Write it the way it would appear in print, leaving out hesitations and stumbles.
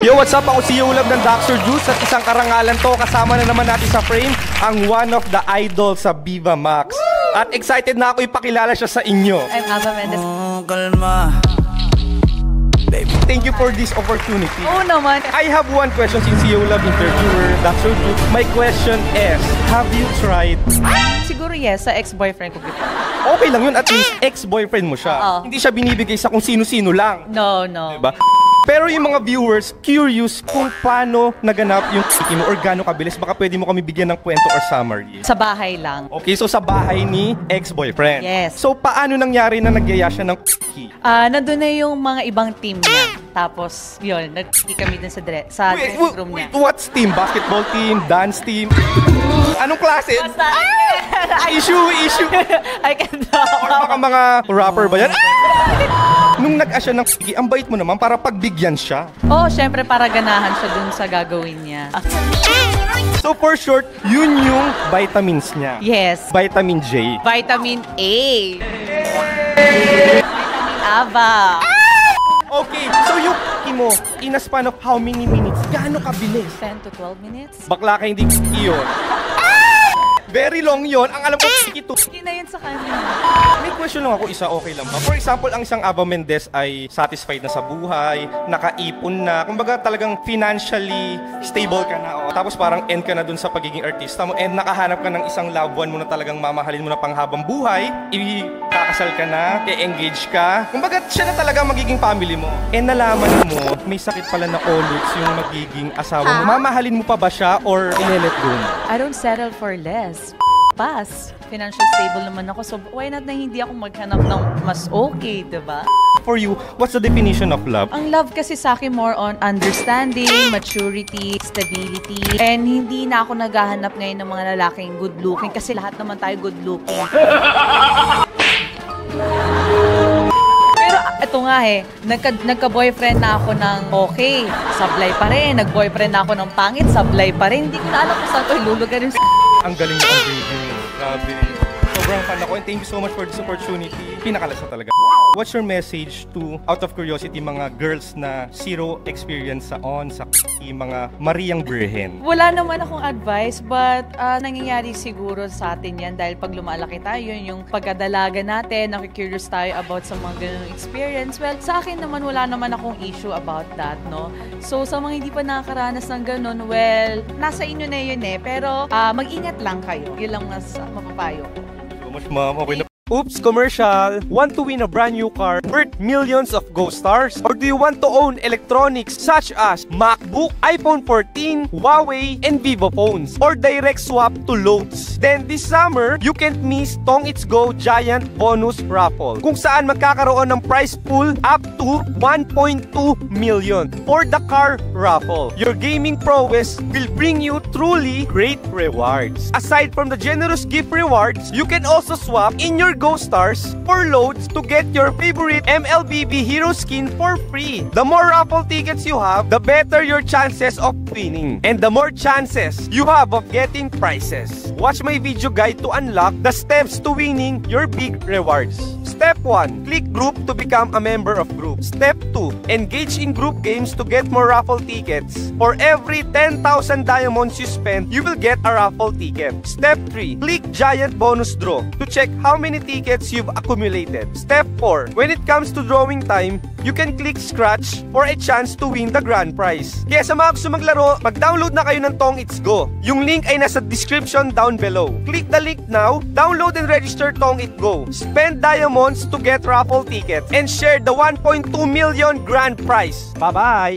Yo, what's up? Ako si Yulab ng Dr. Juice at isang karangalan to. Kasama na naman natin sa frame ang one of the idol sa Viva Max. At excited na ako ipakilala siya sa inyo. I'm Ava Mendez. Kalma. Thank you for this opportunity. Oo naman. I have one question since Yulab interviewer, Dr. Juice. My question is, have you tried? Siguro yes, sa ex-boyfriend ko before. Okay lang yun, at least ex-boyfriend mo siya. Oo. Hindi siya binibigay sa kung sino-sino lang. No. Diba? Pero yung mga viewers, curious kung paano naganap yung kiki mo or gaano kabilis. Baka pwede mo kami bigyan ng kwento or summary. Sa bahay lang. Okay, so sa bahay ni ex-boyfriend. Yes. So paano nangyari na nagyaya siya ng kiki? Nandun na yung mga ibang team niya. Tapos, yun, nag-kiki kami dun sa dressing room niya. What's team? Basketball team? Dance team? Anong klase? Basta, Issue! I can't Or baka mga rapper ba yan? Nung nag-asya ng kiki, ang bait mo naman para pagbigyan siya. Oh, syempre para ganahan siya dun sa gagawin niya. So for short, yun yung vitamins niya. Yes. Vitamin J. Vitamin A. Vitamin Ava. Okay, so yung kiki mo, in a span of how many minutes? Gaano kabilis? 10 to 12 minutes. Bakla ka hindi kiki yun. Very long yon. Ang alam ko, kiki to. Kiki na yun sa kanya. May question lang ako, isa okay lang ba? For example, ang isang Ava Mendez ay satisfied na sa buhay, nakaipon na, kumbaga talagang financially stable ka na. Tapos parang end ka na dun sa pagiging artista mo and nakahanap ka ng isang loved one mo na talagang mamahalin mo na panghabang buhay, ikakasal ka na, i-engage ka. Kumbaga siya na talaga magiging family mo. And nalaman mo, may sakit pala na oluts yung magiging asawa mo. Mamahalin mo pa ba siya or i-let go mo? I don't settle for less. Pass. Financial stable naman ako, so why not na hindi ako maghanap ng mas okay, diba? For you, what's the definition of love? Ang love kasi sa akin more on understanding, maturity, stability, and hindi na ako naghahanap ngayon ng mga lalaking good looking kasi lahat naman tayo good looking. Pero ito nga nagka-boyfriend na ako ng okay, sablay pa rin. Nag-boyfriend na ako ng pangit, sablay pa rin. Hindi ko na alam kung saan ko ilulugarin. Ang galing mo ang video. Grabe. Sobrang fan ako and thank you so much for this opportunity. Pinakalasa talaga. What's your message to, out of curiosity, mga girls na zero experience sa mga Mariang Birhen? Wala naman akong advice, but nangyayari siguro sa atin yan dahil pag lumalaki tayo, yung pagkadalaga natin, nakikurious tayo about sa mga ganung experience. Well, sa akin naman, wala naman akong issue about that, no? So, sa mga hindi pa nakakaranas ng ganun, well, nasa inyo na yun eh. Pero, mag-ingat lang kayo. Yun lang mas mapapayo ko. So much, ma'am. Okay na. Oops, commercial. Want to win a brand new car worth millions of Go Stars? Or do you want to own electronics such as MacBook, iPhone 14, Huawei, and Vivo phones? Or direct swap to loads? Then this summer, you can't miss Tong It's Go Giant Bonus Raffle, kung saan magkakaroon ng prize pool up to 1.2 million for the car raffle. Your gaming prowess will bring you truly great rewards. Aside from the generous gift rewards, you can also swap in your Go Stars for loads to get your favorite MLBB hero skin for free. The more raffle tickets you have, the better your chances of winning. And the more chances you have of getting prizes. Watch my video guide to unlock the steps to winning your big rewards. Step 1. Click group to become a member of group. Step 2. Engage in group games to get more raffle tickets. For every 10,000 diamonds you spend, you will get a raffle ticket. Step 3. Click giant bonus draw to check how many tickets you've accumulated. Step 4. When it comes to drawing time, you can click scratch for a chance to win the grand prize. Kaya sa mga gusto maglaro, mag-download na kayo ng Tong It's Go. Yung link ay nasa description down below. Click the link now, download and register Tong It Go. Spend diamonds to get raffle tickets and share the 1.2 million grand prize. Bye-bye!